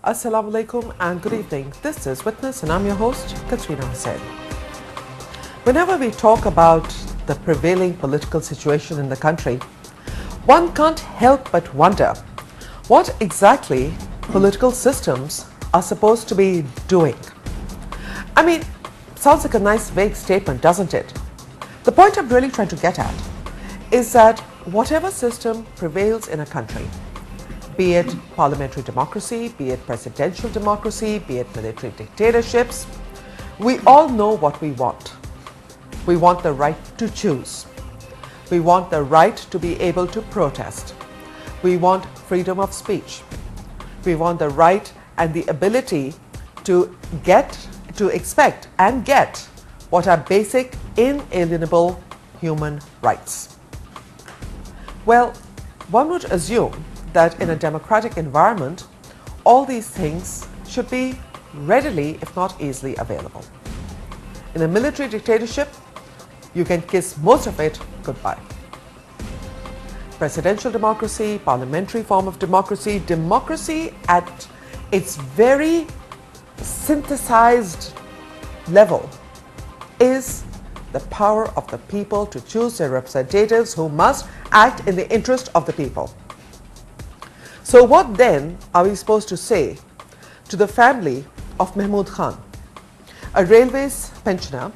Assalamu alaikum and good evening. This is Witness and I'm your host, Quatrina Hossain. Whenever we talk about the prevailing political situation in the country, one can't help but wonder what exactly political systems are supposed to be doing. I mean, sounds like a nice vague statement, doesn't it? The point I'm really trying to get at is that whatever system prevails in a country, be it parliamentary democracy, be it presidential democracy, be it military dictatorships, we all know what we want. We want the right to choose. We want the right to be able to protest. We want freedom of speech. We want the right and the ability to expect and get what are basic, inalienable human rights. Well, one would assume that in a democratic environment, all these things should be readily, if not easily, available. In a military dictatorship, you can kiss most of it goodbye. Presidential democracy, parliamentary form of democracy, democracy at its very synthesized level is the power of the people to choose their representatives who must act in the interest of the people. So what then are we supposed to say to the family of Mahmood Khan, a railways pensioner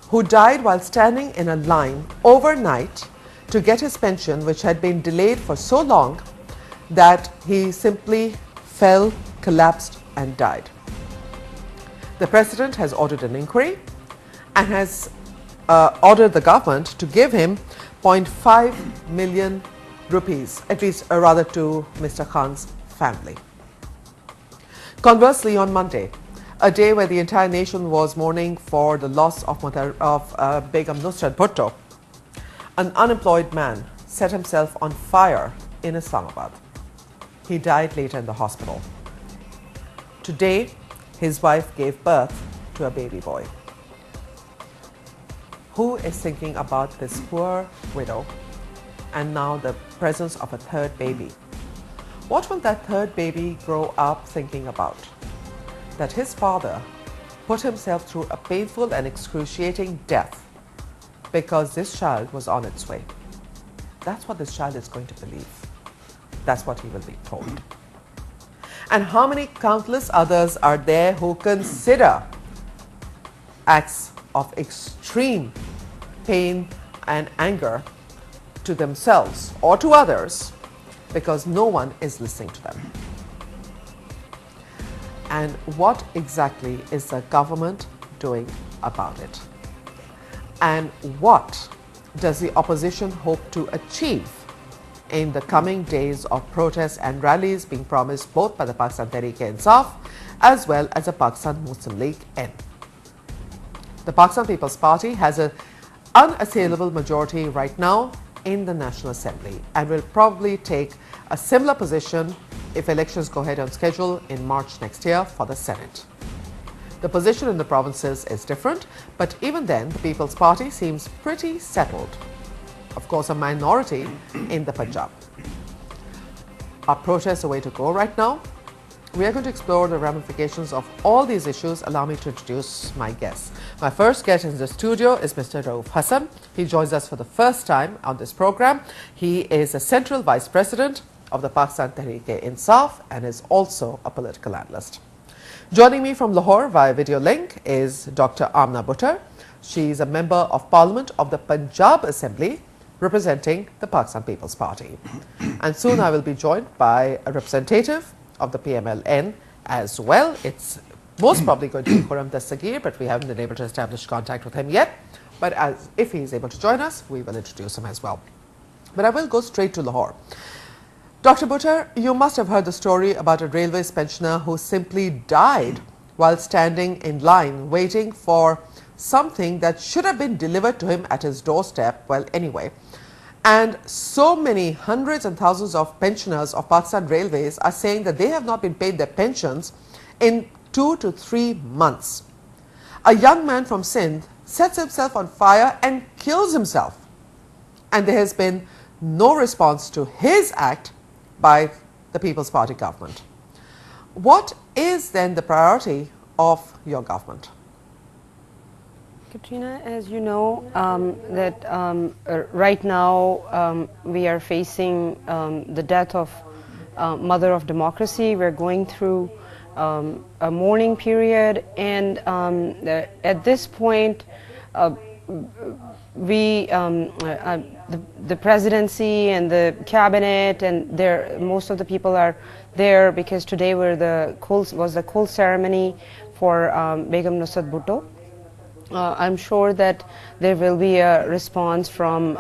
who died while standing in a line overnight to get his pension, which had been delayed for so long that he simply fell, collapsed and died? The president has ordered an inquiry and has ordered the government to give him 0.5 million rupees, at least rather to Mr. Khan's family. Conversely, on Monday, a day where the entire nation was mourning for the loss of Begum Nusrat Bhutto, an unemployed man set himself on fire in Islamabad. He died later in the hospital. Today, his wife gave birth to a baby boy. Who is thinking about this poor widow and now the presence of a third baby? What will that third baby grow up thinking about? That his father put himself through a painful and excruciating death because this child was on its way. That's what this child is going to believe. That's what he will be told. And how many countless others are there who consider acts of extreme pain and anger to themselves or to others because no one is listening to them? And what exactly is the government doing about it? And what does the opposition hope to achieve in the coming days of protests and rallies being promised both by the Pakistan Tehreek-e-Insaf as well as the Pakistan Muslim League-N? The Pakistan People's Party has an unassailable majority right now in the National Assembly and will probably take a similar position if elections go ahead on schedule in March next year for the Senate. The position in the provinces is different, but even then the People's Party seems pretty settled. Of course, a minority in the Punjab. Are protests the way to go right now? We are going to explore the ramifications of all these issues. Allow me to introduce my guests. My first guest in the studio is Mr. Raoof Hassan. He joins us for the first time on this program. He is a Central Vice President of the Pakistan Tehreek-e-Insaf and is also a political analyst. Joining me from Lahore via video link is Dr. Amna Bhuttar. She is a Member of Parliament of the Punjab Assembly representing the Pakistan People's Party. And soon I will be joined by a representative of the PML-N as well. It's most probably going to be Dr Qadir, but we haven't been able to establish contact with him yet. But if he is able to join us, we will introduce him as well. But I will go straight to Lahore. Dr. Bhuttar, you must have heard the story about a railways pensioner who simply died while standing in line waiting for something that should have been delivered to him at his doorstep. Well, anyway. And so many hundreds and thousands of pensioners of Pakistan Railways are saying that they have not been paid their pensions in 2 to 3 months. A young man from Sindh sets himself on fire and kills himself. And there has been no response to his act by the People's Party government. what is then the priority of your government? Quatrina, as you know, right now we are facing the death of mother of democracy. We're going through a mourning period, and at this point, the presidency and the cabinet and most of the people are there because today was the coal ceremony for Begum Nusrat Bhutto. I'm sure that there will be a response from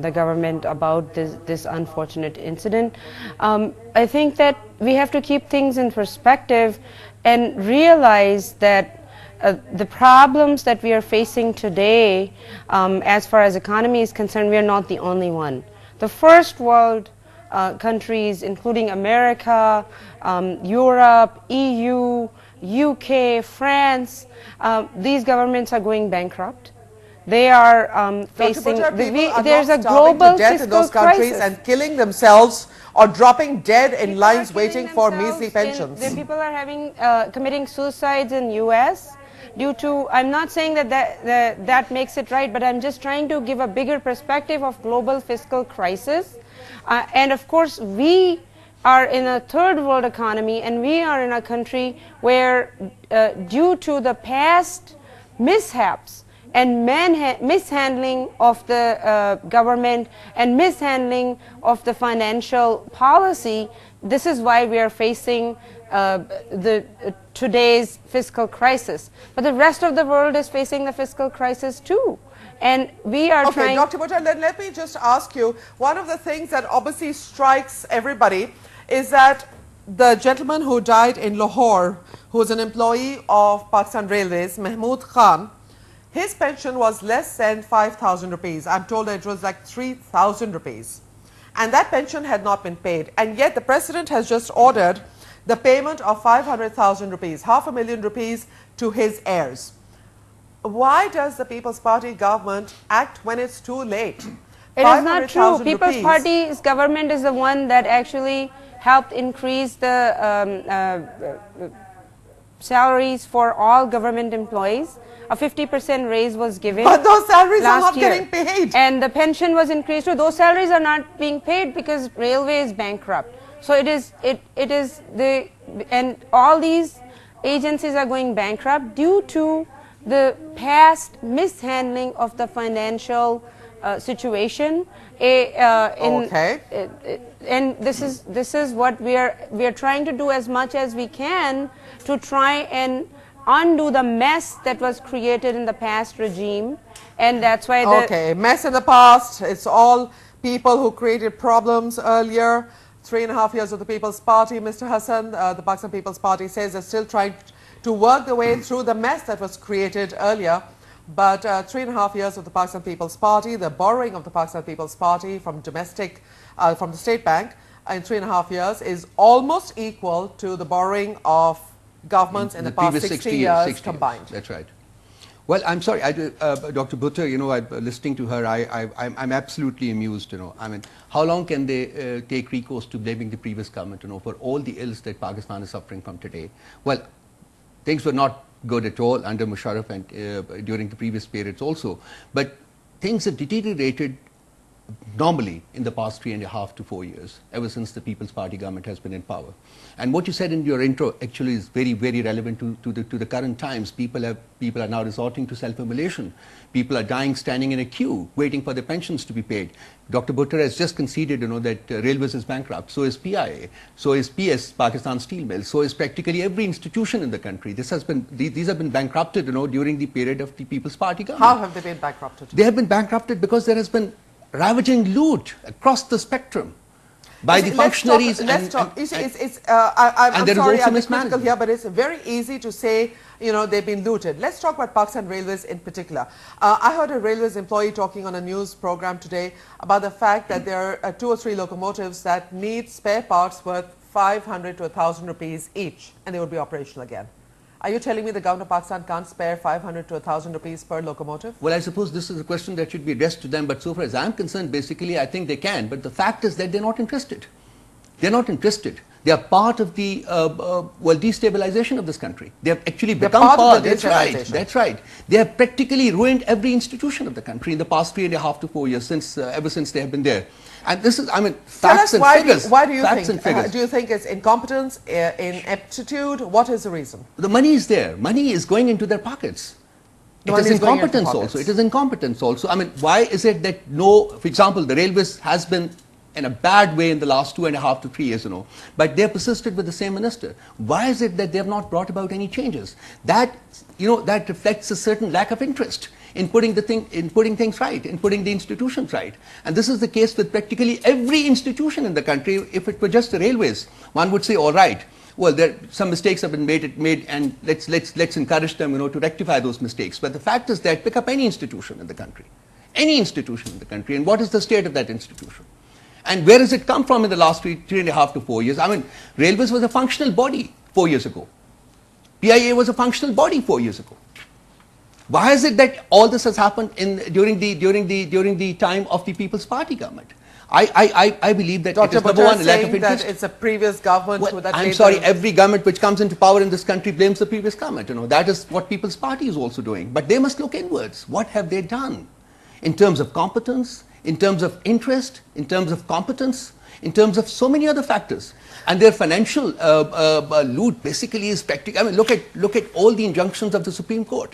the government about this unfortunate incident. I think that we have to keep things in perspective and realize that the problems that we are facing today, as far as economy is concerned, we are not the only one. The first world countries, including America, Europe, EU, UK, France, these governments are going bankrupt. They are facing, there's a global death in those countries crisis. And killing themselves or dropping dead in lines waiting for measly pensions. People are committing suicides in US due to, I'm not saying that makes it right, but I'm just trying to give a bigger perspective of global fiscal crisis. And of course, we are in a third world economy, and we are in a country where due to the past mishaps and mishandling of the government and mishandling of the financial policy, this is why we are facing today's fiscal crisis. But the rest of the world is facing the fiscal crisis too. And we are trying... Dr. Bhuttar, let me just ask you, one of the things that obviously strikes everybody is that the gentleman who died in Lahore, who was an employee of Pakistan Railways, Mahmood Khan, his pension was less than 5,000 rupees. I'm told that it was like 3,000 rupees. And that pension had not been paid. And yet the president has just ordered the payment of 500,000 rupees, ₹500,000 rupees to his heirs. Why does the People's Party government act when it's too late? It is not true. People's Party's government is the one that actually helped increase the salaries for all government employees. A 50% raise was given. But those salaries are not getting paid. And the pension was increased too. Those salaries are not being paid because railway is bankrupt. So and all these agencies are going bankrupt due to the past mishandling of the financial situation. And this is what we are trying to do as much as we can to try and undo the mess that was created in the past regime. And that's why mess in the past. It's all people who created problems earlier. 3.5 years of the People's Party. Mr. Hassan, the Pakistan People's Party says they're still trying to work their way through the mess that was created earlier. But 3.5 years of the Pakistan People's Party, the borrowing of the Pakistan People's Party from from the State Bank in 3.5 years is almost equal to the borrowing of governments in the past 60 years combined. That's right. Well, I'm sorry, Dr. Bhuttar, listening to her, I'm absolutely amused, I mean, how long can they take recourse to blaming the previous government, for all the ills that Pakistan is suffering from today? Well, things were not good at all under Musharraf and during the previous periods also, but things have deteriorated normally in the past 3.5 to 4 years, ever since the People's Party government has been in power. And what you said in your intro actually is very, very relevant to the current times. People are now resorting to self-immolation. People are dying standing in a queue, waiting for their pensions to be paid. Dr. Bhuttar has just conceded, that Railways is bankrupt. So is PIA. So is PS, Pakistan Steel Mill. So is practically every institution in the country. These have been bankrupted, during the period of the People's Party government. How have they been bankrupted? They have been bankrupted because there has been ravaging loot across the spectrum by the functionaries. I'm sorry, I'm critical here, but it's very easy to say, they've been looted. Let's talk about Pakistan Railways in particular. I heard a Railways employee talking on a news program today about the fact that there are 2 or 3 locomotives that need spare parts worth 500 to 1,000 rupees each, and they would be operational again. Are you telling me the government of Pakistan can't spare 500 to 1,000 rupees per locomotive? Well, I suppose this is a question that should be addressed to them, but so far as I'm concerned, basically, I think they can. But the fact is that they're not interested. They're not interested. They are part of the destabilization of this country. They have actually become part. That's right. That's right. They have practically ruined every institution of the country in the past 3.5 to 4 years since ever since they have been there. And this is, I mean, facts and figures. Why do you facts think? And figures. Do you think it's incompetence, ineptitude? What is the reason? The money is there. Money is going into their pockets. It is incompetence also. It is incompetence also. I mean, why is it that for example, the railways has been in a bad way in the last 2.5 to 3 years, but they have persisted with the same minister. Why is it that they have not brought about any changes? That, that reflects a certain lack of interest in putting things right, in putting the institutions right. And this is the case with practically every institution in the country. If it were just the railways, one would say, all right, well, some mistakes have been made, and let's encourage them, to rectify those mistakes. But the fact is that pick up any institution in the country, and what is the state of that institution? And where has it come from in the last 3.5 to 4 years? I mean, railways was a functional body 4 years ago. PIA was a functional body 4 years ago. Why is it that all this has happened during the time of the People's Party government? I believe that Dr. it is number one, lack of interest. That it's a previous government well, I'm sorry, every government which comes into power in this country blames the previous government. That is what People's Party is also doing. But they must look inwards. What have they done in terms of competence, in terms of interest, in terms of competence, in terms of so many other factors? And their financial loot basically is practical. I mean, look at all the injunctions of the Supreme Court.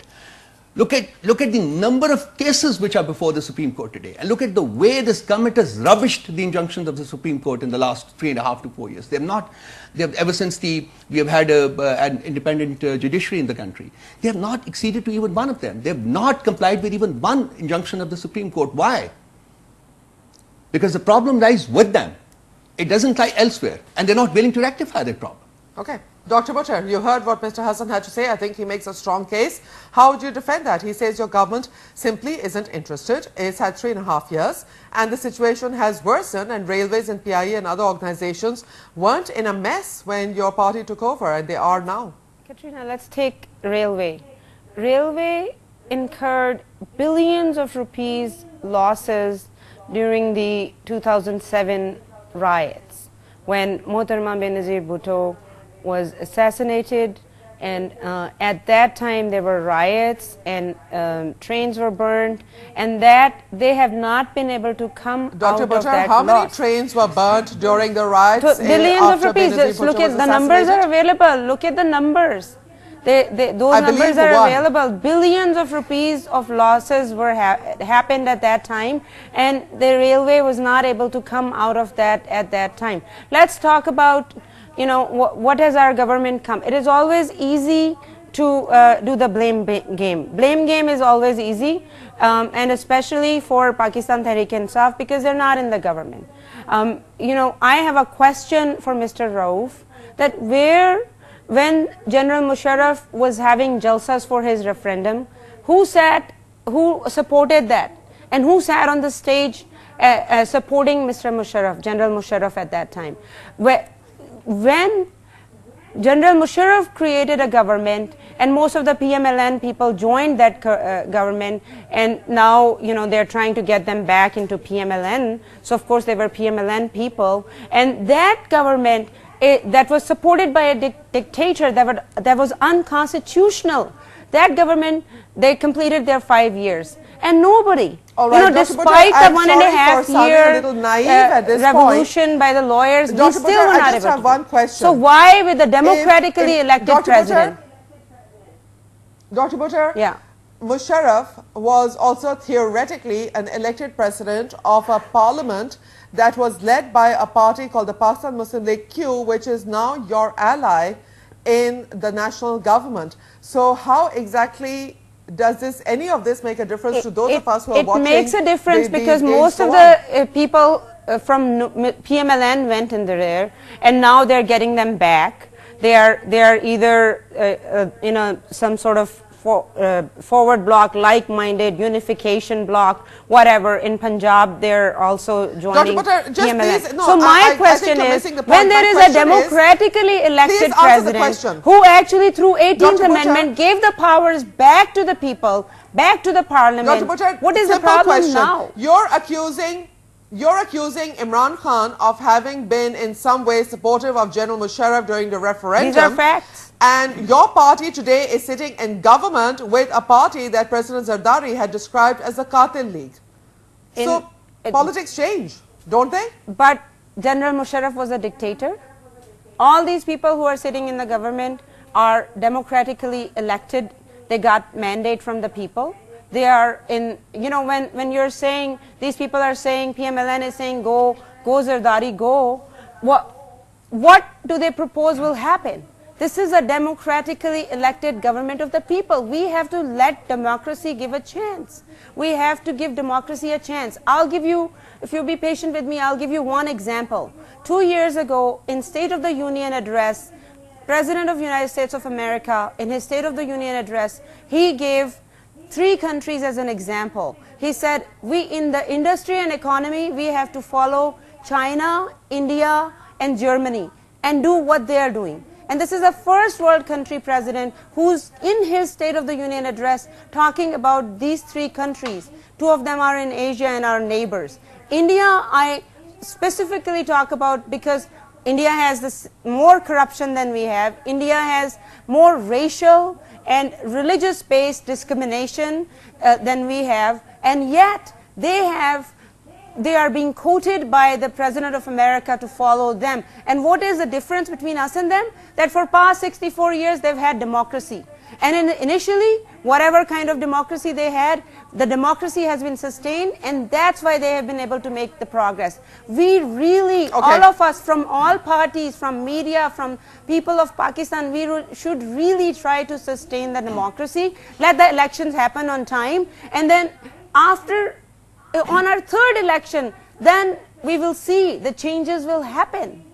Look at the number of cases which are before the Supreme Court today, and look at the way this government has rubbished the injunctions of the Supreme Court in the last 3.5 to 4 years. They have ever since we have had an independent judiciary in the country, they have not acceded to even one of them. They have not complied with even one injunction of the Supreme Court. Why? Because the problem lies with them. It doesn't lie elsewhere, and they're not willing to rectify that problem. Okay. Dr. Bhuttar, you heard what Mr. Hassan had to say. I think he makes a strong case. How would you defend that? He says your government simply isn't interested. It's had 3.5 years, and the situation has worsened, and railways and PIA and other organizations weren't in a mess when your party took over, and they are now. Quatrina, let's take railway. Railway incurred billions of rupees losses during the 2007 riots when Mohtarama Benazir Bhutto was assassinated, and at that time there were riots and trains were burned, and that they have not been able to come out of that Dr. Bhuttar, how many trains were burnt during the riots? Billions of rupees. Just look at the numbers are available. Look at the numbers. Those numbers are available. Billions of rupees of losses were happened at that time, and the railway was not able to come out of that at that time. Let's talk about, what has our government come? It is always easy to do the blame game. Blame game is always easy, and especially for Pakistan Tehreek-e-Insaf, because they're not in the government. I have a question for Mr. Raoof, that when General Musharraf was having jalsas for his referendum, who supported that, and who sat on the stage supporting Mr. Musharraf, General Musharraf at that time? When General Musharraf created a government, and most of the PML-N people joined that government, and now they're trying to get them back into PML-N. So of course they were PML-N people, and that government that was supported by a dictator that was unconstitutional. That government, they completed their 5 years, and nobody, despite the 1.5 year revolution by the lawyers, we still were not able to. Question. So why with the democratically elected president? Dr. Bhuttar, yeah. Musharraf was also theoretically an elected president of a parliament that was led by a party called the Pakistan Muslim League Q, which is now your ally in the national government. So how exactly does any of this make a difference to those of us who are watching? It makes a difference because most of the people from PML-N went in there, and now they're getting them back. They are either in some sort of forward bloc, like-minded, unification bloc, whatever. In Punjab, they're also joining PML-N. So my question is, when there is a democratically elected president who actually through 18th Amendment gave the powers back to the people, back to the parliament, what is the problem now? You're accusing You're accusing Imran Khan of having been in some way supportive of General Musharraf during the referendum. These are facts. And your party today is sitting in government with a party that President Zardari had described as a Qatil League. So politics change, don't they? But General Musharraf was a dictator. All these people who are sitting in the government are democratically elected. They got mandate from the people. They are in, you know, when you're saying, these people are saying, PML-N is saying, go Zardari, go. What do they propose will happen? This is a democratically elected government of the people. We have to let democracy give a chance. We have to give democracy a chance. I'll give you, if you'll be patient with me, I'll give you one example. 2 years ago, in State of the Union address, President of the United States of America, in his State of the Union address, he gave 3 countries as an example. He said, we in the industry and economy, we have to follow China, India, and Germany and do what they are doing. And this is a first world country president who's in his State of the Union address talking about these 3 countries. 2 of them are in Asia and are neighbors. India, I specifically talk about because India has this more corruption than we have. India has more racial and religious-based discrimination than we have, and yet they are being quoted by the President of America to follow them. And what is the difference between us and them? That for past 64 years they've had democracy. And initially, whatever kind of democracy they had, the democracy has been sustained, and that's why they have been able to make the progress. We really, all of us from all parties, from media, from people of Pakistan, we should really try to sustain the democracy, let the elections happen on time, and then after, on our 3rd election, then we will see the changes will happen.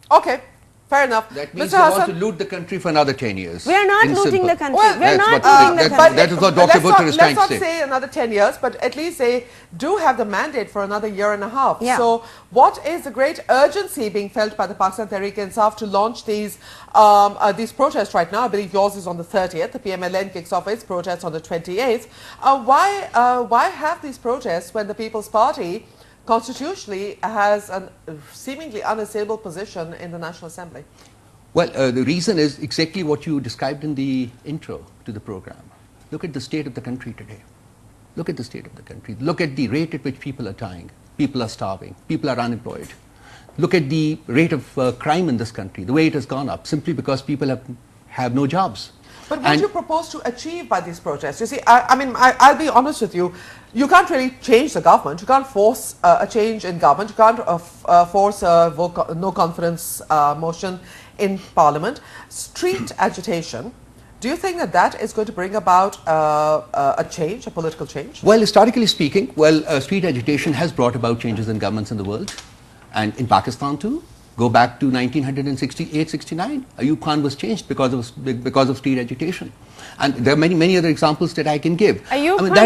Okay. Fair enough. That means they want to loot the country for another 10 years. We are not looting the country. Well, we are not looting the country. That is what Dr. Bhuttar is trying to say. Let's not say another 10 years, but at least they do have the mandate for another 1.5 years. Yeah. So what is the great urgency being felt by the Pakistan Tehreek-e-Insaf to launch these protests right now? I believe yours is on the 30th. The PML-N kicks off its protests on the 28th. Why have these protests when the People's Party constitutionally has a seemingly unassailable position in the National Assembly? Well, the reason is exactly what you described in the intro to the program. Look at the state of the country today. Look at the state of the country. Look at the rate at which people are dying. People are starving. People are unemployed. Look at the rate of crime in this country, the way it has gone up, simply because people have no jobs. But what do you propose to achieve by these protests? You see, I'll be honest with you. You can't really change the government. You can't force a change in government. You can't force a no confidence motion in Parliament. Street agitation, do you think that that is going to bring about a change, a political change? Well, historically speaking, street agitation has brought about changes in governments in the world, and in Pakistan too. Go back to 1968-69. Ayub Khan was changed because of street agitation, and there are many other examples that I can give. Ayub Khan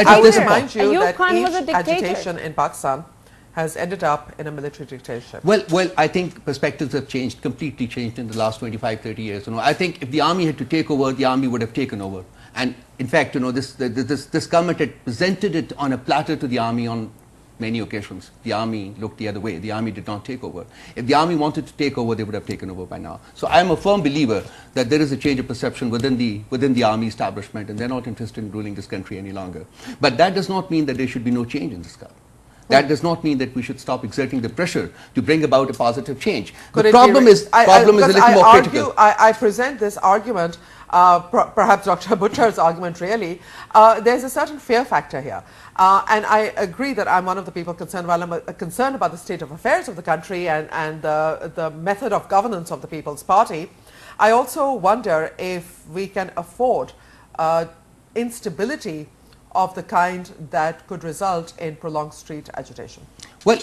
I would remind you that each agitation in Pakistan has ended up in a military dictatorship. Well, I think perspectives have changed, completely changed in the last 25-30 years. You know, I think if the army had to take over, the army would have taken over. And in fact, you know, this government had presented it on a platter to the army on many occasions. The army looked the other way. The army did not take over. If the army wanted to take over, they would have taken over by now. So I am a firm believer that there is a change of perception within the army establishment, and they're not interested in ruling this country any longer. But that does not mean that there should be no change in this government. That does not mean that we should stop exerting the pressure to bring about a positive change. The problem is a little more critical. I present this argument, perhaps Dr. Bhuttar's argument really. There's a certain fear factor here. And I agree that I'm one of the people concerned, while I'm concerned about the state of affairs of the country and the method of governance of the People's Party. I also wonder if we can afford instability of the kind that could result in prolonged street agitation. Well,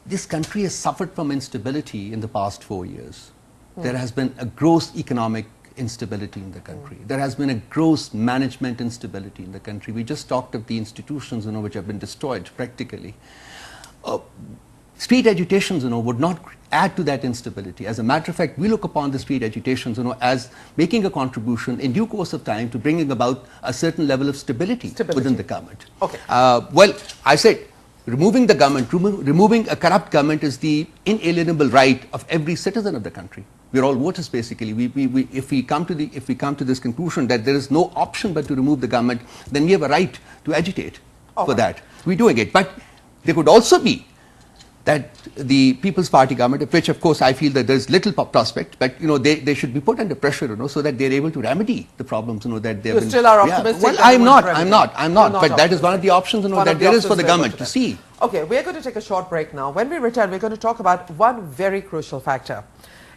this country has suffered from instability in the past 4 years. There has been a gross economic instability in the country. There has been a gross management instability in the country. We just talked of the institutions, you know, which have been destroyed practically. Street agitations, you know, would not add to that instability. As a matter of fact, we look upon the street agitations, you know, as making a contribution in due course of time to bringing about a certain level of stability. Within the government. Okay. Well, I said, removing the government, removing a corrupt government is the inalienable right of every citizen of the country. We're all voters basically. If we come to this conclusion that there is no option but to remove the government, then we have a right to agitate for that. We're doing it. But there could also be that the People's Party government, of which of course I feel that there's little prospect, but they should be put under pressure, so that they're able to remedy the problems, that they've been. You still are optimistic? Well, I'm not. But that is one of the options, that there is for the government to see. Okay, we're going to take a short break now. When we return, we're going to talk about one very crucial factor.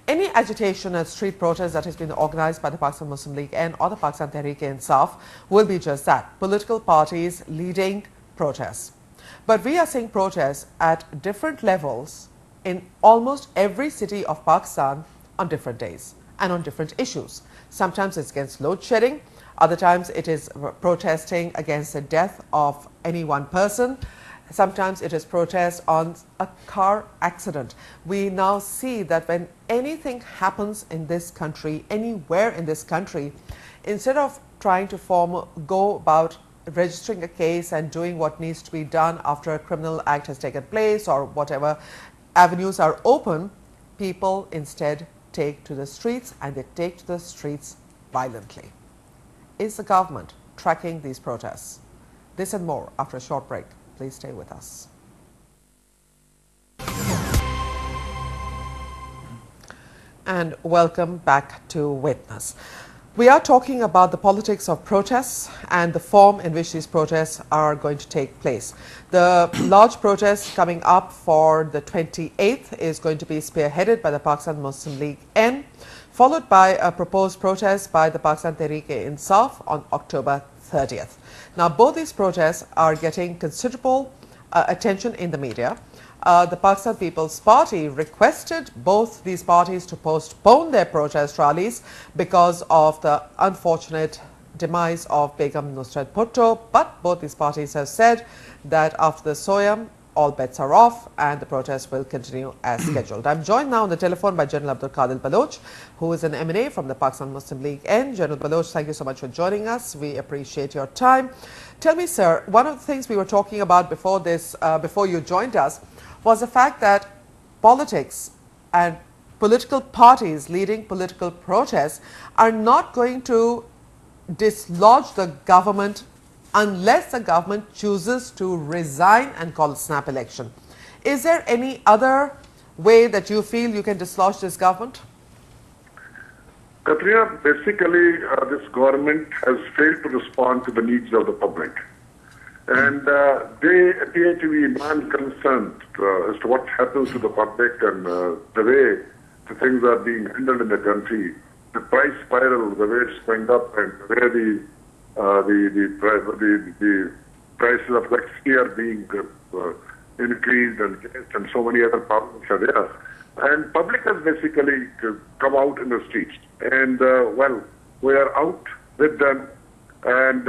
Any agitation and street protest that has been organized by the Pakistan Muslim League N or the Pakistan Tehreek-e-Insaf will be just that, political parties leading protests. But we are seeing protests at different levels in almost every city of Pakistan on different days and on different issues. Sometimes it's against load shedding, other times it is protesting against the death of any one person. Sometimes it is protest on a car accident. We now see that when anything happens in this country, anywhere in this country, instead of trying to go about registering a case and doing what needs to be done after a criminal act has taken place or whatever avenues are open, people instead take to the streets, and they take to the streets violently. Is the government tracking these protests? This and more after a short break. Please stay with us. And welcome back to Witness. We are talking about the politics of protests and the form in which these protests are going to take place. The large protest coming up for the 28th is going to be spearheaded by the Pakistan Muslim League N, followed by a proposed protest by the Pakistan Tehreek-e-Insaf on October 30th. Now, both these protests are getting considerable attention in the media. The Pakistan People's Party requested both these parties to postpone their protest rallies because of the unfortunate demise of Begum Nusrat Bhutto, but both these parties have said that after the Soyam, all bets are off and the protest will continue as scheduled. I'm joined now on the telephone by General Abdul Qadir, who is an MNA from the Pakistan Muslim League N. General Baloch, thank you so much for joining us. We appreciate your time. Tell me, sir, one of the things we were talking about before this, before you joined us, was the fact that politics and political parties leading political protests are not going to dislodge the government unless the government chooses to resign and call a snap election. Is there any other way that you feel you can dislodge this government? Quatrina, basically this government has failed to respond to the needs of the public. And they appear to be non-concerned as to what happens to the public and the way the things are being handled in the country. The price spiral, the way it's going up, and where the prices of electricity are being increased and so many other problems are there. And public has basically come out in the streets. And, well, we are out with them, and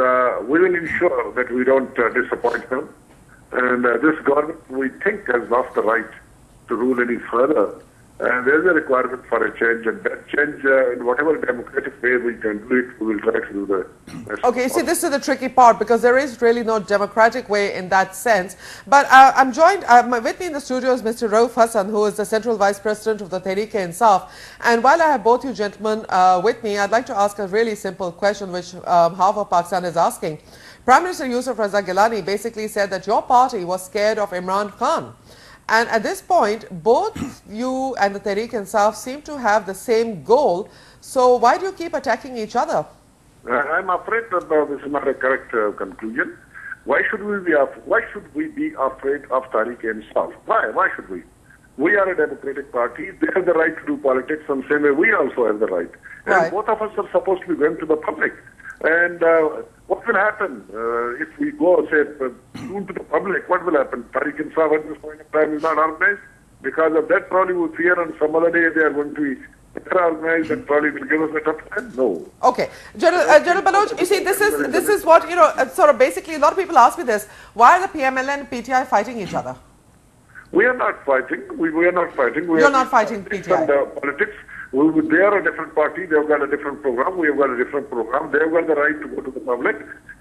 we will ensure that we don't disappoint them. And this government, we think, has lost the right to rule any further. And there's a requirement for a change, and that change, in whatever democratic way we can do it, we will try to do that. Okay, see, this is the tricky part, because there is really no democratic way in that sense. But I'm joined, with me in the studio is Mr. Raoof Hassan, who is the Central Vice President of the Tehreek-e-Insaf. And while I have both you gentlemen with me, I'd like to ask a really simple question, which half of Pakistan is asking. Prime Minister Yusuf Raza Gilani basically said that your party was scared of Imran Khan. And at this point, both you and the Tehreek-e-Insaf seem to have the same goal. So why do you keep attacking each other? I'm afraid that this is not a correct conclusion. Why should we be afraid of Tehreek-e-Insaf? Why should we? We are a democratic party. They have the right to do politics, and same way we also have the right. And both of us are supposed to be going to the public. And what will happen if we go, say, soon to the public? What will happen? Tehreek-e-Insaf at this point in time is not organized. Because of that, probably we fear on some other day they are going to be better organized and probably will give us a tough time. No. Okay. General Baloch, you see, this is what, sort of basically a lot of people ask me this. Why are the PML and PTI fighting each other? We are not fighting. We are not fighting. You're not fighting PTI. Politics. They are a different party. They have got a different program. We have got a different program. They have got the right to go to the public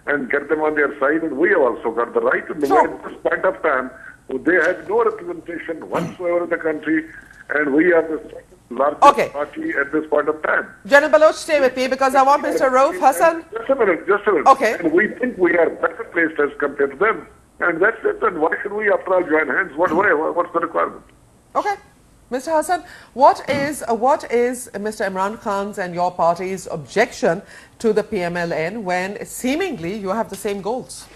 and get them on their side, and we have also got the right. And at this point of time, They have no representation whatsoever in the country, and we are the largest party at this point of time. General Baloch, stay with me because I want Mr. Raoof Hassan. Just a minute, just a minute. Okay. And we think we are better placed as compared to them. And that's it. And why should we, after all, join hands? What's the requirement? Okay. Mr. Hassan, what is Mr. Imran Khan's and your party's objection to the PML-N when seemingly you have the same goals?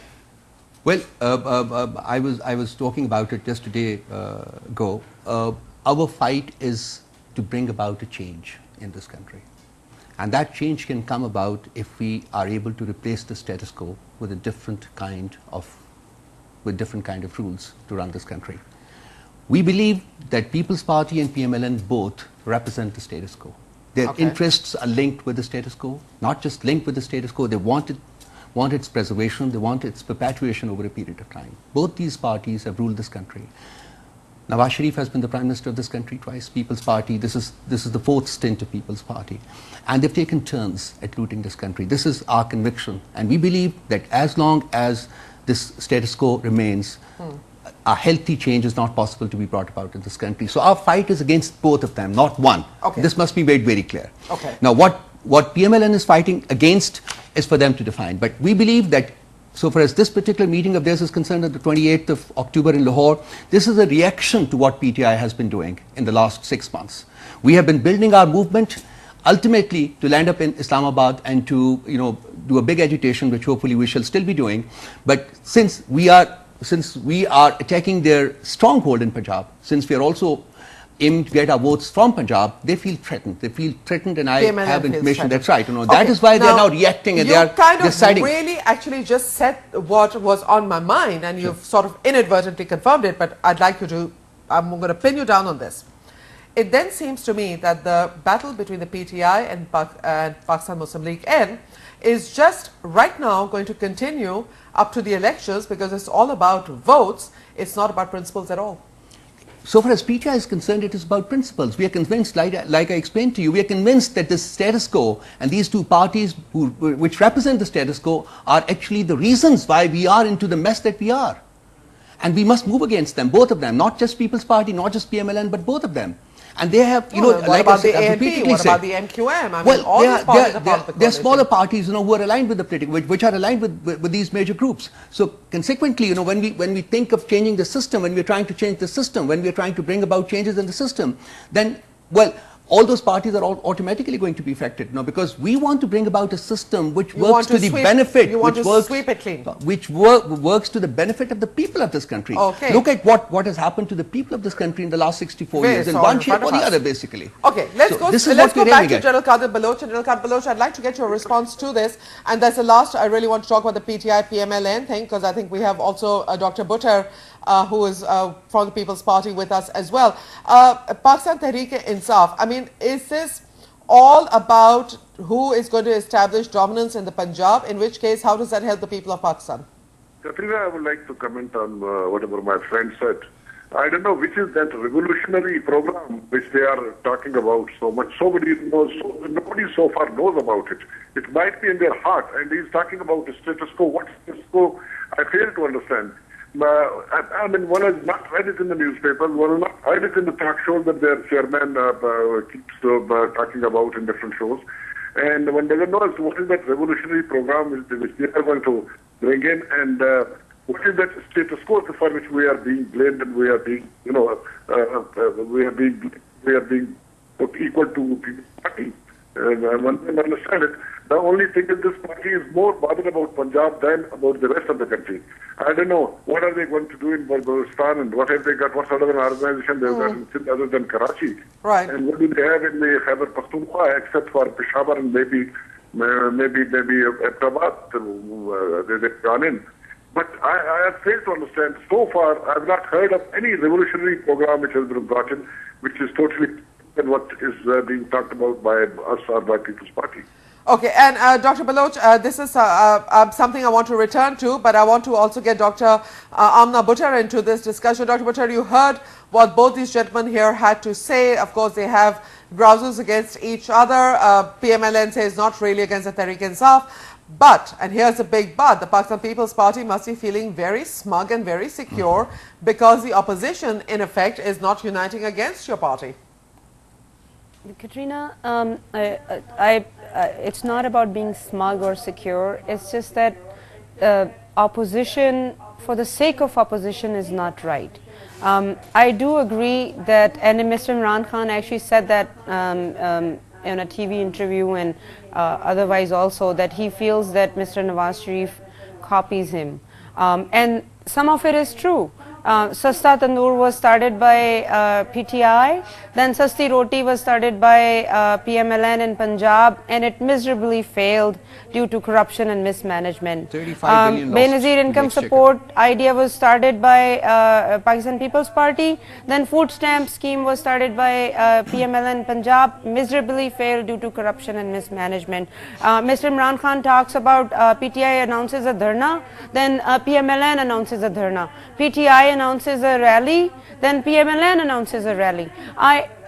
Well, I was talking about it just a day ago. Our fight is to bring about a change in this country. And that change can come about if we are able to replace the status quo with a different kind of rules to run this country. We believe that People's Party and PML-N both represent the status quo. Their interests are linked with the status quo, not just linked with the status quo. They want its preservation, they want its perpetuation over a period of time. Both these parties have ruled this country. Nawaz Sharif has been the Prime Minister of this country twice. People's Party, this is the fourth stint of People's Party. And they've taken turns at looting this country. This is our conviction. And we believe that as long as this status quo remains, a healthy change is not possible to be brought about in this country. So our fight is against both of them, not one. This must be made very clear. Now what PML-N is fighting against is for them to define. But we believe that so far as this particular meeting of theirs is concerned on the 28th of October in Lahore, this is a reaction to what PTI has been doing in the last 6 months. We have been building our movement ultimately to land up in Islamabad and to do a big agitation, which hopefully we shall still be doing. But since we are attacking their stronghold in Punjab, since we are also aiming to get our votes from Punjab, they feel threatened. They feel threatened, and I have information that's right. That is why they are now reacting, and they are deciding. You really actually just said what was on my mind, and you've sort of inadvertently confirmed it, but I'd like you to, I'm going to pin you down on this. It then seems to me that the battle between the PTI and Pakistan Muslim League N is just right now going to continue up to the elections because it's all about votes. It's not about principles at all. So far as PTI is concerned, it is about principles. We are convinced, like I explained to you, we are convinced that the status quo and these two parties which represent the status quo are actually the reasons why we are into the mess that we are. And we must move against them, both of them, not just People's Party, not just PML-N, but both of them. And they have, what about the ANP? What about the MQM? I mean, all these parties are part of the coalition. They're smaller parties, who are aligned with the political, which are aligned with these major groups. So consequently, when we think of changing the system, when we're trying to change the system, when we're trying to bring about changes in the system, then, well, all those parties are automatically going to be affected now, because we want to bring about a system which works to the benefit, which works to the benefit of the people of this country. Look at what has happened to the people of this country in the last 64 years, in one shape or the other, basically. Okay, let's go back to General Qadir Baloch. General Qadir Baloch, I'd like to get your response to this, and that's the last. I really want to talk about the PTI PML-N thing, because I think we have also Dr. Bhuttar, who is from the People's Party, with us as well. Pakistan Tehreek-e-Insaf, I mean, is this all about who is going to establish dominance in the Punjab? In which case, how does that help the people of Pakistan? Quatrina, I would like to comment on whatever my friend said. I don't know which is that revolutionary program which they are talking about so much. Nobody so far knows about it. It might be in their heart, and he's talking about the status quo. What status quo? I fail to understand. I mean, one has not read it in the newspapers, one has not heard it in the talk shows that their chairman keeps talking about in different shows. And one doesn't know as to what is that revolutionary program which they are going to bring in, and what is that status quo for which we are being blamed, and we are being, we are being put equal to the party. And one can understand it. The only thing is this party is more bothered about Punjab than about the rest of the country. I don't know, what are they going to do in Balochistan, and what have they got, what sort of an organization they've got in Sindh other than Karachi? Right. And what do they have in the Khyber Pakhtunkhwa except for Peshawar and maybe Ahmedabad they've gone in. But I have failed to understand. So far, I have not heard of any revolutionary program which has been brought in, which is totally than what is being talked about by us or by People's Party. Okay, and Dr. Baloch, this is something I want to return to, but I want to also get Dr. Amna Bhuttar into this discussion. Dr. Bhuttar, you heard what both these gentlemen here had to say. Of course, they have grouses against each other. PML-N says not really against the Tehreek-e-Insaf. But, and here's a big but, the Pakistan People's Party must be feeling very smug and very secure because the opposition, in effect, is not uniting against your party. Quatrina, it's not about being smug or secure. It's just that opposition, for the sake of opposition, is not right. I do agree that, and Mr. Imran Khan actually said that in a TV interview and otherwise also, that he feels that Mr. Nawaz Sharif copies him. And some of it is true. Sasta Tandoor was started by PTI, then Sasti Roti was started by PML-N in Punjab, and it miserably failed due to corruption and mismanagement. 35 billion Benazir income support idea was started by Pakistan People's Party, then food stamp scheme was started by PML-N in Punjab, miserably failed due to corruption and mismanagement. Mr. Imran Khan talks about PTI announces a dharna, then PML-N announces a dharna. PTI announces a rally, then PML-N announces a rally.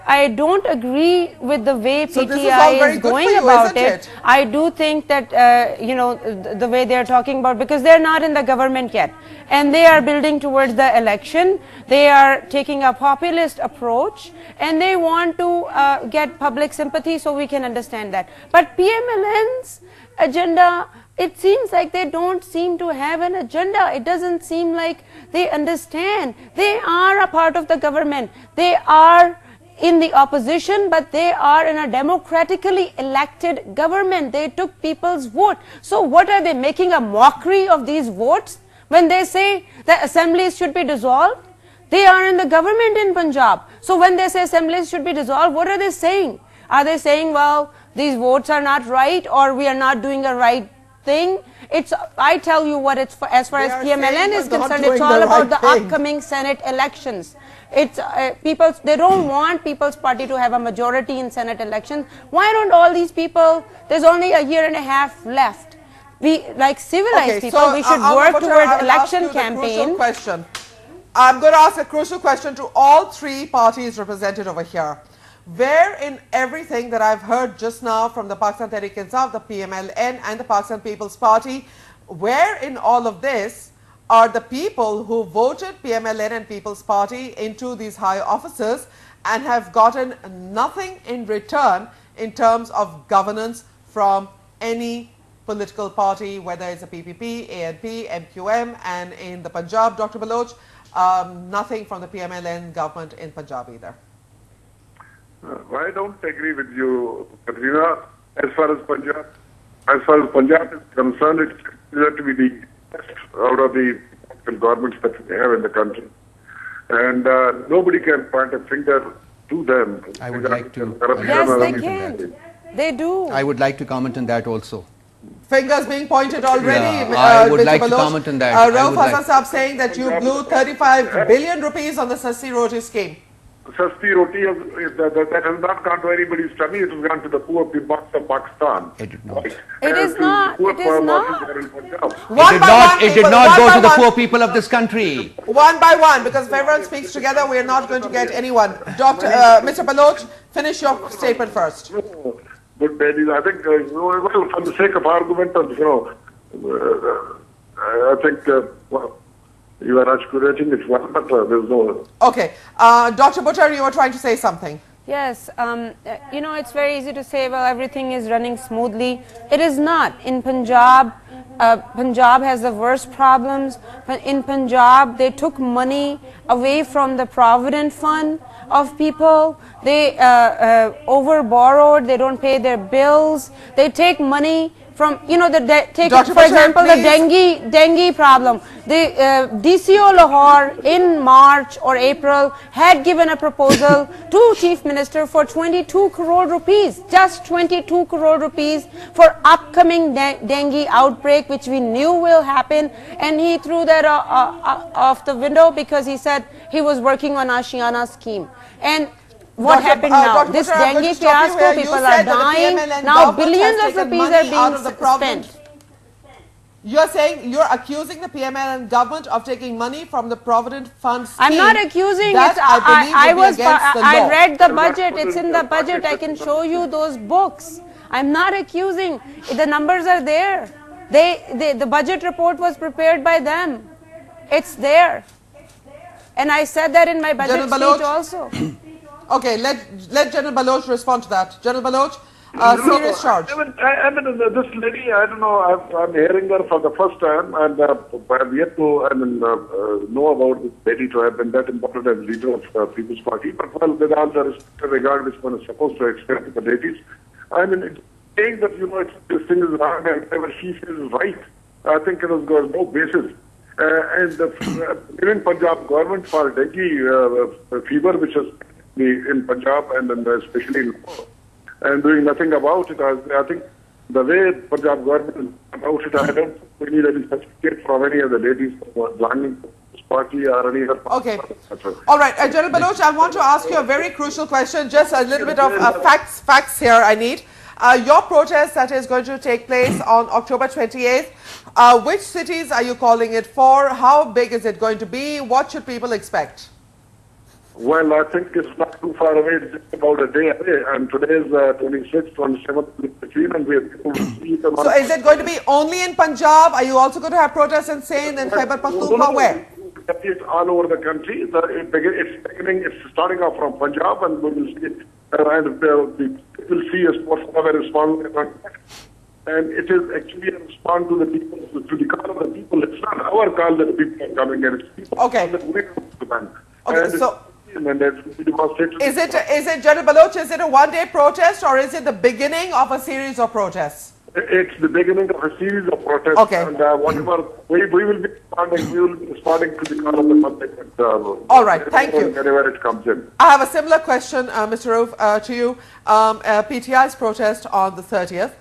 I don't agree with the way PTI is going about it. I do think that, you know, the way they're talking about, because they're not in the government yet, and they are building towards the election. They are taking a populist approach, and they want to get public sympathy, so we can understand that. But PML-N's agenda, it seems like they don't seem to have an agenda. It doesn't seem like they understand. They are a part of the government. They are in the opposition, but they are in a democratically elected government. They took people's vote. So what are they, making a mockery of these votes when they say that assemblies should be dissolved? They are in the government in Punjab. So when they say assemblies should be dissolved, what are they saying? Are they saying, well, these votes are not right, or we are not doing a right thing? It's, I tell you what, it's for, as far as PML-N is concerned, it's all about the upcoming Senate elections. It's people, they don't want People's Party to have a majority in Senate elections. Why don't all these people, there's only a year and a half left. We, like civilized people, we should work towards election campaign. I'm going to ask a crucial question to all three parties represented over here. Where in everything that I've heard just now from the Pakistan Tehreek-e-Insaf, the PML-N and the Pakistan People's Party, where in all of this are the people who voted PML-N and People's Party into these high offices and have gotten nothing in return in terms of governance from any political party, whether it's a PPP, ANP, MQM, and in the Punjab, Dr. Baloch, nothing from the PML-N government in Punjab either. I don't agree with you, Quatrina. As far as Punjab is concerned, it's considered to be the best out of the governments that we have in the country. And nobody can point a finger to them. I would like to. Yes, they can. They do. I would like to comment on that also. Fingers being pointed already. Yeah, I would like to comment on that. Raoof Hassan saying that you blew 35 billion rupees on the Sasti Roti scheme. Sasti Roti, that has not gone to anybody's tummy, it has gone to the poor people of Pakistan. It did not. It is not. It is not. It did not go to the poor people of this country. One by one, because if everyone speaks together, we are not going to get anyone. Mr. Baloch, finish your statement first. But I think, well, for the sake of argument, I think, well, you are accurate it well, but there's no... Okay. Dr. Bhuttar, you were trying to say something. Yes, you know, it's very easy to say, well, everything is running smoothly. It is not. In Punjab, Punjab has the worst problems. In Punjab, they took money away from the Provident Fund of people. They over-borrowed. They don't pay their bills. They take money from, you know, take for example the dengue problem. The DCO Lahore in March or April had given a proposal to Chief Minister for 22 crore rupees, just 22 crore rupees for upcoming dengue outbreak, which we knew will happen, and he threw that off the window because he said he was working on Ashiana scheme. And what happened now? This dengue fiasco, people are dying. Now billions of rupees are being spent. You're saying, you're accusing the PML-N government of taking money from the Provident Fund scheme. I'm not accusing it. I read the budget. It's in the budget. I can show you those books. I'm not accusing. The numbers are there. The budget report was prepared by them. It's there. And I said that in my budget speech also. Okay, let General Baloch respond to that. General Baloch, serious charge. I mean, this lady, I don't know, I'm hearing her for the first time, and I've yet to know about this lady to have been that important as leader of People's Party. But well, with all the respect and regard which one is supposed to extend to the ladies, I mean, it's saying that, this thing is wrong and whatever she says is right, I think it has got no basis. Even Punjab government for dengue fever, which is in Punjab and especially in Lahore, and doing nothing about it. I think the way Punjab government is about it, I don't think we need any certificate from any of the ladies belonging to this party or any other party. Okay. All right. General Baloch, I want to ask you a very crucial question. Just a little bit of facts here I need. Your protest that is going to take place on October 28th, which cities are you calling it for? How big is it going to be? What should people expect? Well, I think it's not too far away. It's just about a day away. And today is 26th, 27th, and we have people to see them. So is it going to be only in Punjab? Are you also going to have protests in Sindh and Khyber Pakhtunkhwa? Where? It's all over the country. It's starting off from Punjab, and we will see it. And we will see a response. And it is actually a response to the people, to the call of the people. It's not our call that people are coming in. It's people that we have to ban. Okay, so is it, General Baloch, is it a one-day protest or is it the beginning of a series of protests? It's the beginning of a series of protests. Okay. And whatever, we will be responding to the call of the public. All right, thank you. Whenever it comes in. I have a similar question, Mr. Raoof, to you. PTI's protest on the 30th.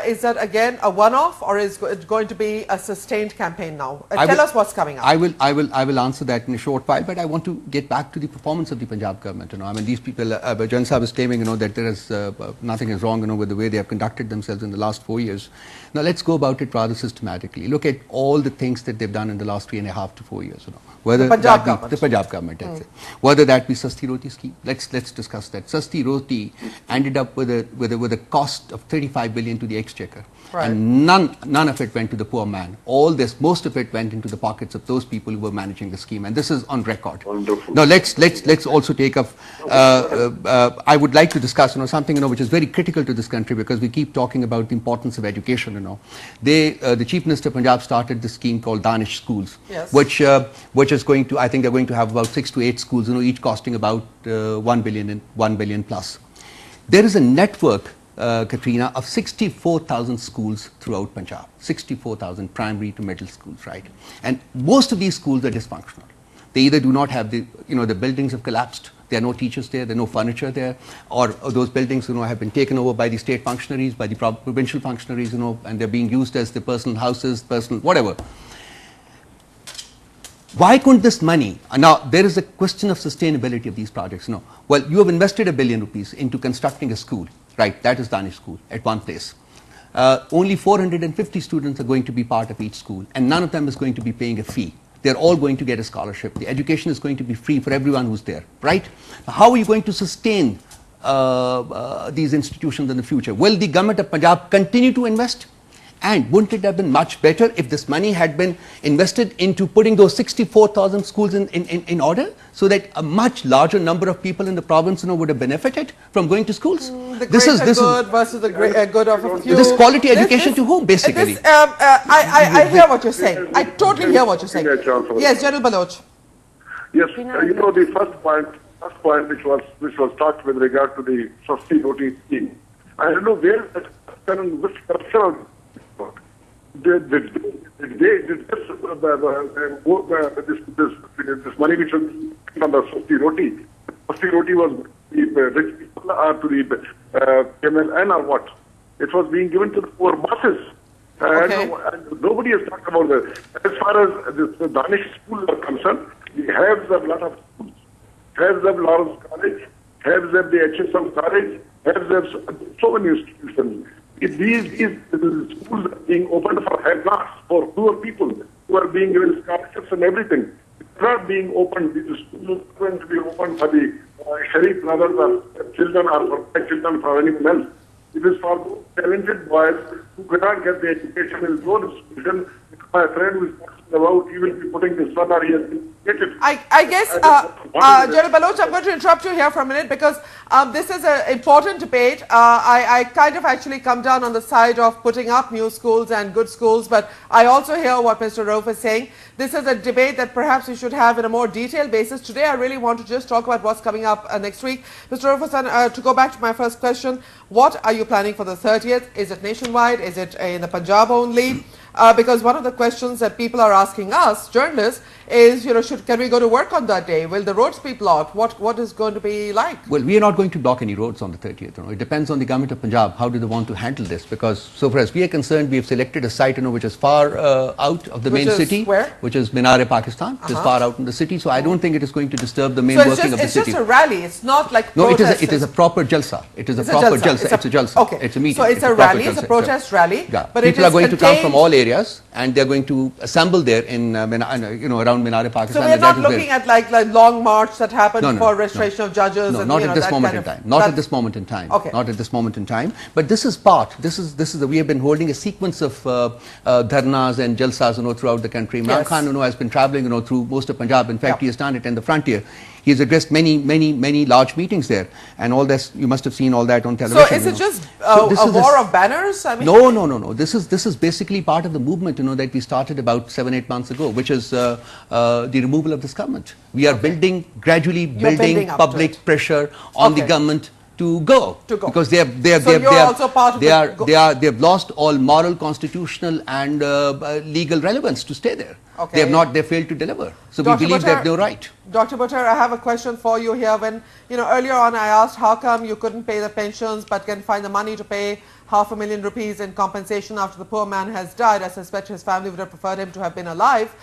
Is that again a one-off, or is it going to be a sustained campaign now? Tell us what's coming up. I will answer that in a short while, but I want to get back to the performance of the Punjab government. I mean, these people, Jan Sahab is claiming, that there is nothing is wrong, with the way they have conducted themselves in the last 4 years. Now let's go about it rather systematically. Look at all the things that they've done in the last 3.5 to 4 years. Whether the Punjab government, that's it. Whether that be Sasti Roti scheme, let's discuss that. Sasti Roti ended up with a cost of 35 billion to the exchequer, and none of it went to the poor man. Most of it went into the pockets of those people who were managing the scheme, and this is on record. Wonderful. Now let's also take up. I would like to discuss, something which is very critical to this country, because we keep talking about the importance of education. The Chief Minister of Punjab started this scheme called Danish Schools, yes, which is going to, I think they're going to have about 6 to 8 schools, each costing about 1 billion plus. There is a network, Quatrina, of 64,000 schools throughout Punjab, 64,000 primary to middle schools, right? And most of these schools are dysfunctional. They either do not have the buildings have collapsed, there are no teachers there, there are no furniture there, or those buildings, have been taken over by the state functionaries, by the provincial functionaries, and they're being used as the personal houses, whatever. Why couldn't this money, now there is a question of sustainability of these projects. Well, you have invested ₹1 billion into constructing a school, right? That is Danish School at one place. Only 450 students are going to be part of each school, and none of them is going to be paying a fee. They're all going to get a scholarship. The education is going to be free for everyone who's there, right? How are you going to sustain these institutions in the future? Will the government of Punjab continue to invest? And wouldn't it have been much better if this money had been invested into putting those 64,000 schools in order, so that a much larger number of people in the province would have benefited from going to schools? The greater good versus the good of a few. This quality education to whom, basically? I hear what you're saying. I totally hear what you're saying. Yes, General Baloch. Yes, the first point which was talked with regard to the Sasti Roti scheme. I don't know where that which person did this money which was on the Sasti Roti. Sasti Roti was the rich people or to the PML-N or what? It was being given to the poor masses. Okay. Nobody has talked about that. As far as the Danish schools are concerned, we have a lot of schools. Have them Lawrence College, have them the HSM College, have them so many institutions. If these schools are being opened for have-nots, for poor people who are being given scholarships and everything, it's not being opened. These schools are going to be opened for the Sharif brothers or children or for children for anyone else. It is for those talented boys who cannot get the education in his own institution. My friend who is talking about, he will be putting the son or he has been educated. I guess, General Baloch, I'm going to interrupt you here for a minute because this is an important debate. I kind of actually come down on the side of putting up new schools and good schools, but I also hear what Mr. Raoof is saying. This is a debate that perhaps we should have in a more detailed basis. Today, I really want to just talk about what's coming up next week. Mr. Raoof Hassan, to go back to my first question, what are you planning for the 30th? Is it nationwide? Is it in the Punjab only? Because one of the questions that people are asking us, journalists, is, you know, can we go to work on that day? Will the roads be blocked? What is going to be like? Well, we are not going to block any roads on the 30th. You know. It depends on the government of Punjab. How do they want to handle this? Because so far as we are concerned, we have selected a site, you know, which is far out of the main city. Where? Which is Minar-e-Pakistan. It is far out in the city. So I don't think it is going to disturb the main working of the city. It's just a rally. It's not like no, it is a proper jalsa. It is a proper jalsa. It's a jalsa. Okay. It's a meeting. So it's a rally. It's a protest rally. Yeah. But people are going to come from all areas and they are going to assemble there in around Minar-e-Pakistan. So we are not looking at like long march that happened for registration of judges. No, and, not at this moment in time. Not at this moment in time. Okay. Not at this moment in time. But this is part. We have been holding a sequence of dharnas and jalsas, you know, throughout the country. Imran Khan, you know, has been traveling, you know, through most of Punjab. In fact, he has done it in the frontier. He has addressed many large meetings there, and all this. You must have seen all that on television. So is it just a war of banners? I mean, no. This is basically part of the movement, you know, that we started about 7-8 months ago, which is the removal of this government. We are gradually building public pressure on the government to go because they have lost all moral, constitutional and legal relevance to stay there. Okay. They failed to deliver. So we believe they have no right. Dr. Bhuttar, I have a question for you here. When, you know, earlier on I asked how come you couldn't pay the pensions but can find the money to pay ₹500,000 rupees in compensation after the poor man has died. I suspect his family would have preferred him to have been alive.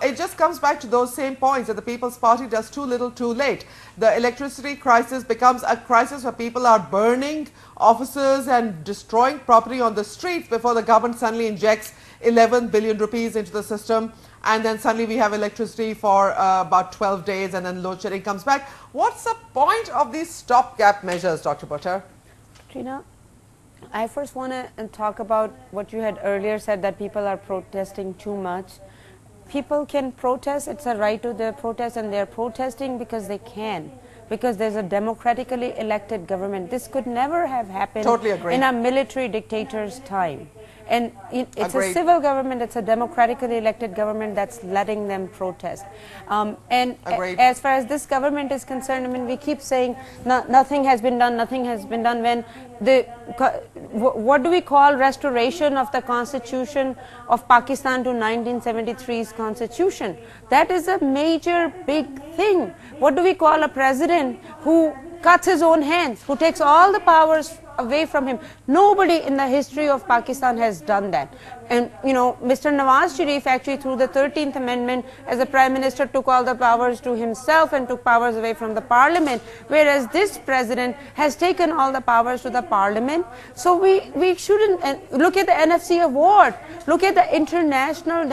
It just comes back to those same points that the People's Party does too little too late. The electricity crisis becomes a crisis where people are burning offices and destroying property on the streets before the government suddenly injects 11 billion rupees into the system, and then suddenly we have electricity for about 12 days and then load shedding comes back. What's the point of these stopgap measures, Dr. Bhuttar? Quatrina, I first want to talk about what you had earlier said, that people are protesting too much. People can protest, it's a right to their protest, and they're protesting because they can. Because there's a democratically elected government. This could never have happened in a military dictator's time. And it's a civil government, it's a democratically elected government that's letting them protest. As far as this government is concerned, I mean, we keep saying nothing has been done, nothing has been done, when what do we call restoration of the constitution of Pakistan to 1973's constitution? That is a major big thing. What do we call a president who cuts his own hands, who takes all the powers away from him? Nobody in the history of Pakistan has done that. And you know, Mr. Nawaz Sharif actually through the 13th Amendment as a Prime Minister took all the powers to himself and took powers away from the Parliament, whereas this President has taken all the powers to the Parliament. So we shouldn't, look at the NFC award, look at the international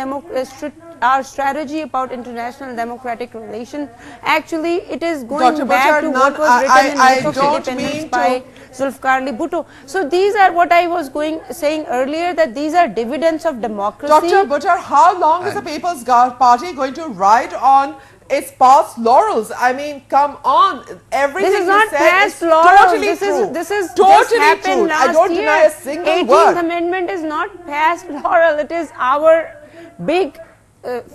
our strategy about international democratic relations. Actually, it is going back to what was written in Myth of Independence by Zulfikar Ali Bhutto. So these are what I was saying earlier, that these are dividends of democracy. Dr. Bhuttar, how long is the People's Party going to ride on its past laurels? I mean, come on. Everything this is not past laurels. Totally this is totally happened true. last I don't year. deny a single word. 18th Amendment is not past laurel. It is our big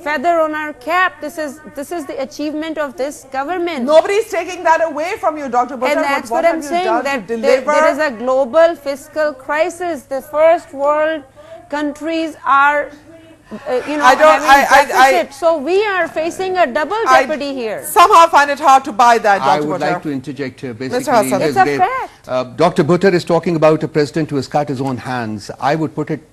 feather on our cap. This is the achievement of this government. Nobody's taking that away from you, Dr. Bhuttar. And that's what I'm saying, that there is a global fiscal crisis. The first world countries are having deficit. So we are facing a double jeopardy here. Somehow find it hard to buy that, Dr. Bhuttar. I would like to interject here. Basically, Mr. Hassan. It's a fact. Dr. Bhuttar is talking about a president who has cut his own hands. I would put it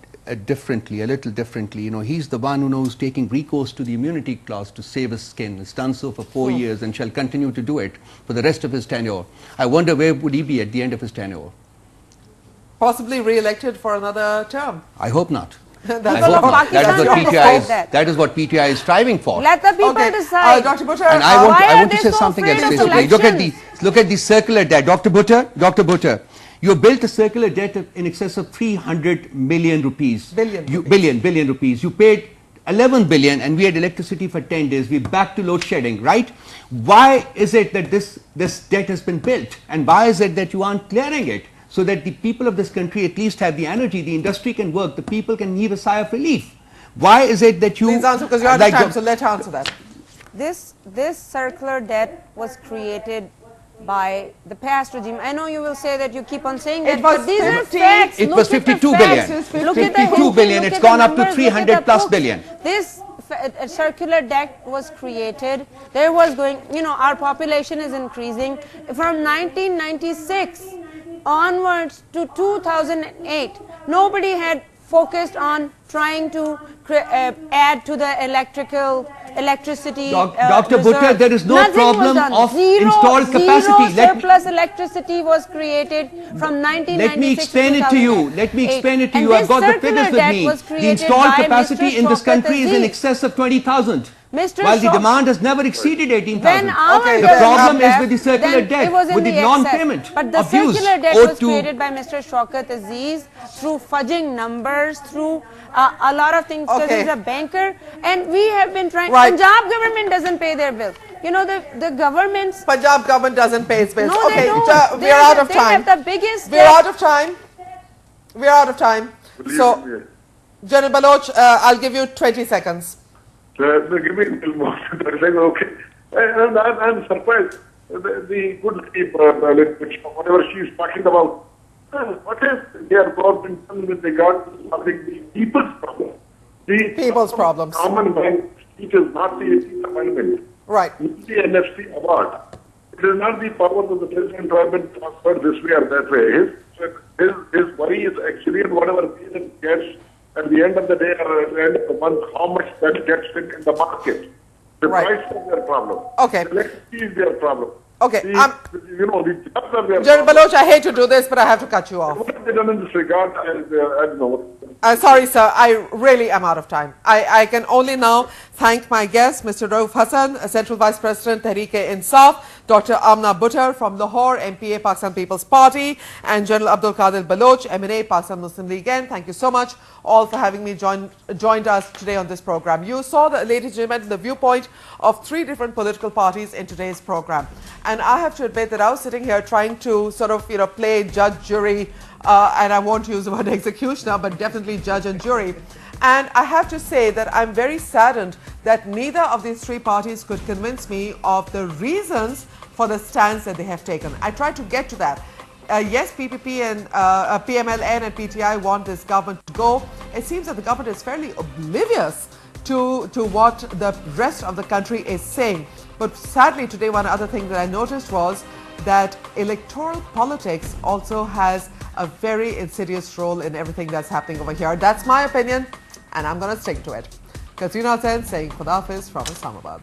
differently, a little differently. You know, he's the one who knows taking recourse to the immunity clause to save his skin. He's done so for 4 years and shall continue to do it for the rest of his tenure. I wonder where would he be at the end of his tenure? Possibly re-elected for another term. I hope not. I hope not. That is what PTI is striving for. Let the people decide. Dr. Bhuttar, and I want to say something else. Look at the circular there. Dr. Bhuttar, You built a circular debt in excess of 300 million rupees. Billion rupees. You paid 11 billion and we had electricity for 10 days. We're back to load shedding, right? Why is it that this debt has been built? And why is it that you aren't clearing it so that the people of this country at least have the energy, the industry can work, the people can heave a sigh of relief? Why is it that you... Please answer, because you're out of time, so let her answer that. This circular debt was created by the past regime. I know you will say that you keep on saying that, but these are facts. It was 52 billion. Look at the 52 billion. It's gone up to 300 plus billion. This circular debt was created. There was going, you know, our population is increasing. From 1996 onwards to 2008, nobody had focused on trying to add to the electricity Dr. Bhuttar, there is no problem of installed capacity. Zero surplus electricity was created from 1996 Let me explain to it to you. Let me explain it to you. I've got the figures with me. The installed capacity in this country is in excess of 20,000. While the demand has never exceeded 18,000. Okay, the problem is with the circular debt, with the non-payment. But the circular debt was created by Mr. Shaukat Aziz through fudging numbers, through a lot of things, because he's a banker, and we have been trying. Punjab government doesn't pay their bill. You know, the government's... Punjab government doesn't pay its bills. No, okay, they don't. we're out of time. They have the biggest... We're out of time. We're out of time. So, General Baloch, I'll give you 20 seconds. Give me a little more. Okay. And I'm surprised. The good lady, whatever she's talking about, what is their government done with regard to solving the people's problem? The people's problems. Common man speech is not the 18th Amendment. Right. It's the NFC award. It is not the power of the president to have been transferred this way or that way. His worry is actually in whatever he gets at the end of the day or at the end of the month, how much that gets in the market. The price is their problem. Okay. The electricity is their problem. Okay. You know, the jobs are their General Baloch, I hate to do this, but I have to cut you off. What have they done in this regard? I don't know. Sorry, sir. I really am out of time. I can only now thank my guest, Mr. Raoof Hassan, Central Vice President, Tehreek-e-Insaf, Dr. Amna Bhuttar from Lahore, MPA Pakistan People's Party, and General Abdul Qadir Baloch, MNA Pakistan Muslim League. Again, thank you so much all for having me joined us today on this program. You saw, ladies and gentlemen, the viewpoint of 3 different political parties in today's program. And I have to admit that I was sitting here trying to sort of, play judge, jury, and I won't use the word executioner, but definitely judge and jury. And I have to say that I'm very saddened that neither of these 3 parties could convince me of the reasons for the stance that they have taken. I tried to get to that. Yes, PPP and PML-N and PTI want this government to go. It seems that the government is fairly oblivious to what the rest of the country is saying. But sadly today, one other thing that I noticed was that electoral politics also has a very insidious role in everything that's happening over here. That's my opinion, and I'm going to stick to it. Quatrina Hossain saying Khudafis from Islamabad.